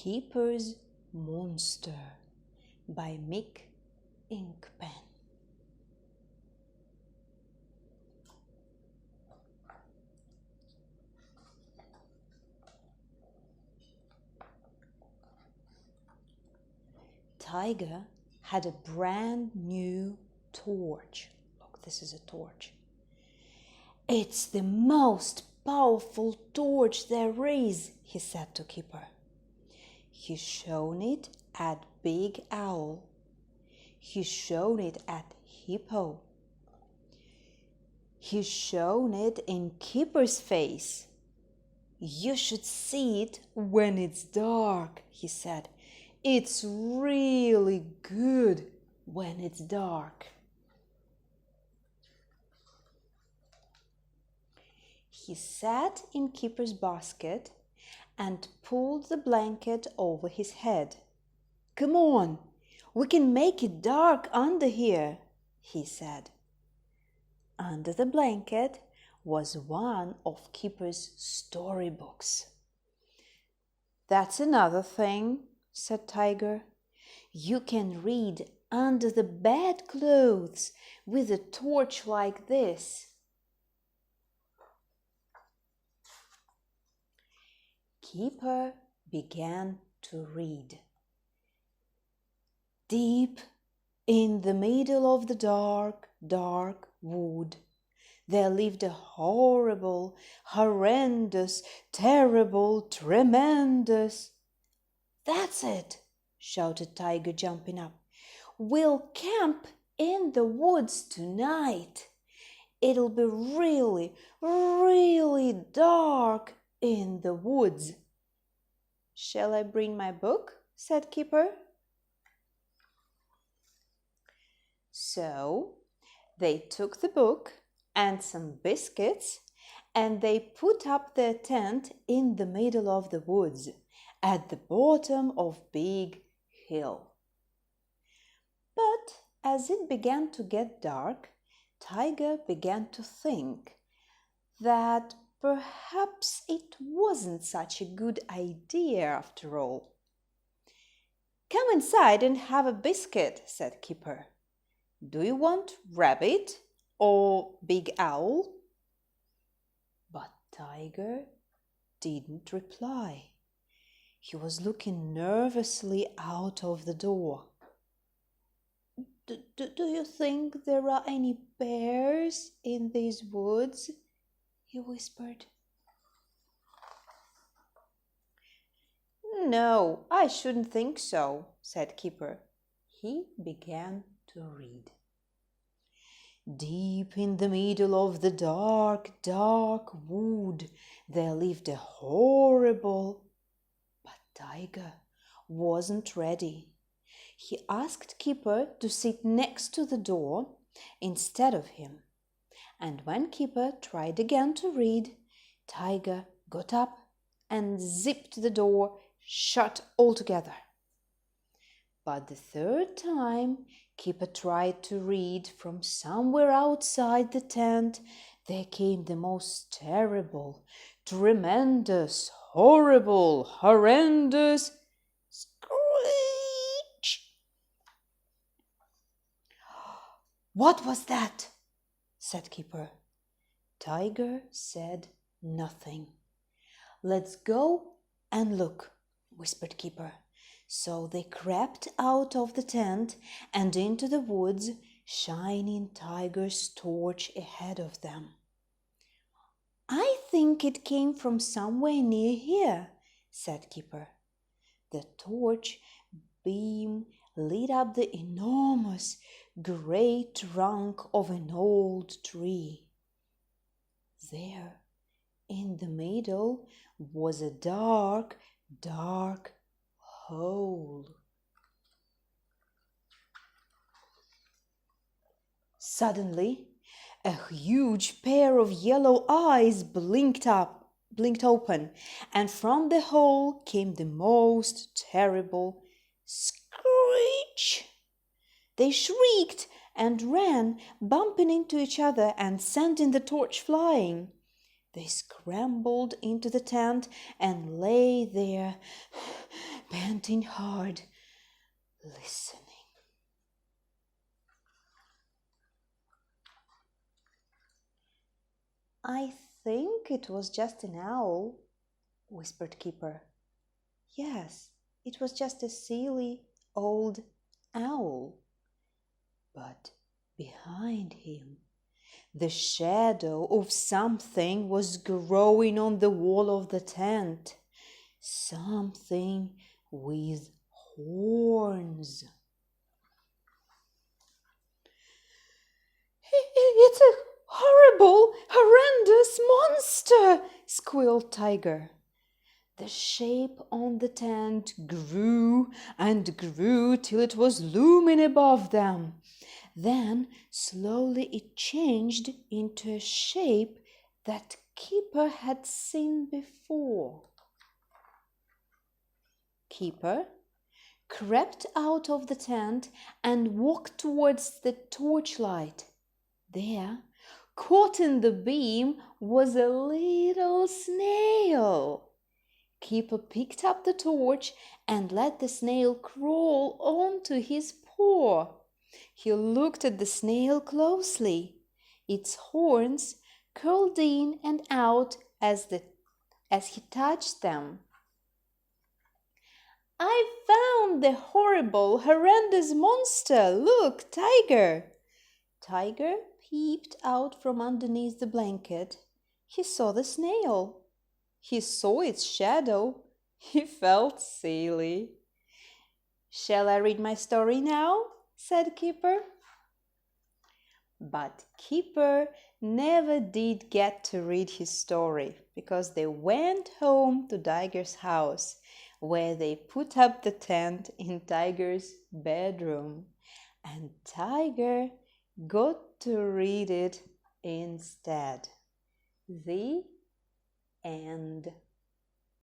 Kipper's Monster by Mick Inkpen. Tiger had a brand new torch. Look, this is a torch. "It's the most powerful torch there is," he said to Kipper. He shown it at Big Owl. He shown it at Hippo. He shown it in Kipper's face. "You should see it when it's dark," he said. "It's really good when it's dark." He sat in Kipper's basket and pulled the blanket over his head. "Come on, we can make it dark under here," he said. Under the blanket was one of Kipper's storybooks. "That's another thing," said Tiger. "You can read under the bedclothes with a torch like this." Kipper began to read. "Deep in the middle of the dark, dark wood, there lived a horrible, horrendous, terrible, tremendous—" "That's it!" shouted Tiger, jumping up. "We'll camp in the woods tonight. It'll be really, really dark in the woods." "Shall I bring my book?" said Kipper. So they took the book and some biscuits, and they put up their tent in the middle of the woods at the bottom of Big Hill. But as it began to get dark, Tiger began to think that perhaps it wasn't such a good idea after all. "Come inside and have a biscuit," said Kipper. "Do you want Rabbit or Big Owl?" But Tiger didn't reply. He was looking nervously out of the door. Do you think there are any bears in these woods?" he whispered. "No, I shouldn't think so," said Kipper. He began to read. "Deep in the middle of the dark, dark wood, there lived a horrible—" But Tiger wasn't ready. He asked Kipper to sit next to the door instead of him. And when Kipper tried again to read, Tiger got up and zipped the door shut altogether. But the third time Kipper tried to read, from somewhere outside the tent there came the most terrible, tremendous, horrible, horrendous screech. "What was that?" said Kipper. Tiger said nothing. "Let's go and look," whispered Kipper. So they crept out of the tent and into the woods, shining Tiger's torch ahead of them. "I think it came from somewhere near here," said Kipper. The torch beam lit up the enormous, great trunk of an old tree. There, in the middle, was a dark, dark hole. Suddenly, a huge pair of yellow eyes blinked open, and from the hole came the most terrible screech. They shrieked and ran, bumping into each other and sending the torch flying. They scrambled into the tent and lay there panting hard, listening. I think it was just an owl, whispered Kipper. Yes, it was just a silly old owl. But behind him, the shadow of something was growing on the wall of the tent. Something with horns. It's a horrible, horrendous monster, squealed Tiger. The shape on the tent grew and grew till it was looming above them. Then slowly it changed into a shape that Kipper had seen before. Kipper crept out of the tent and walked towards the torchlight. There, caught in the beam, was a little snail. Kipper picked up the torch and let the snail crawl onto his paw. He looked at the snail closely. Its horns curled in and out as he touched them. I found the horrible, horrendous monster. Look, Tiger! Tiger peeped out from underneath the blanket. He saw the snail. He saw its shadow. He felt silly. Shall I read my story now? Said Kipper. But Kipper never did get to read his story because they went home to Tiger's house, where they put up the tent in Tiger's bedroom, and Tiger got to read it instead. The end.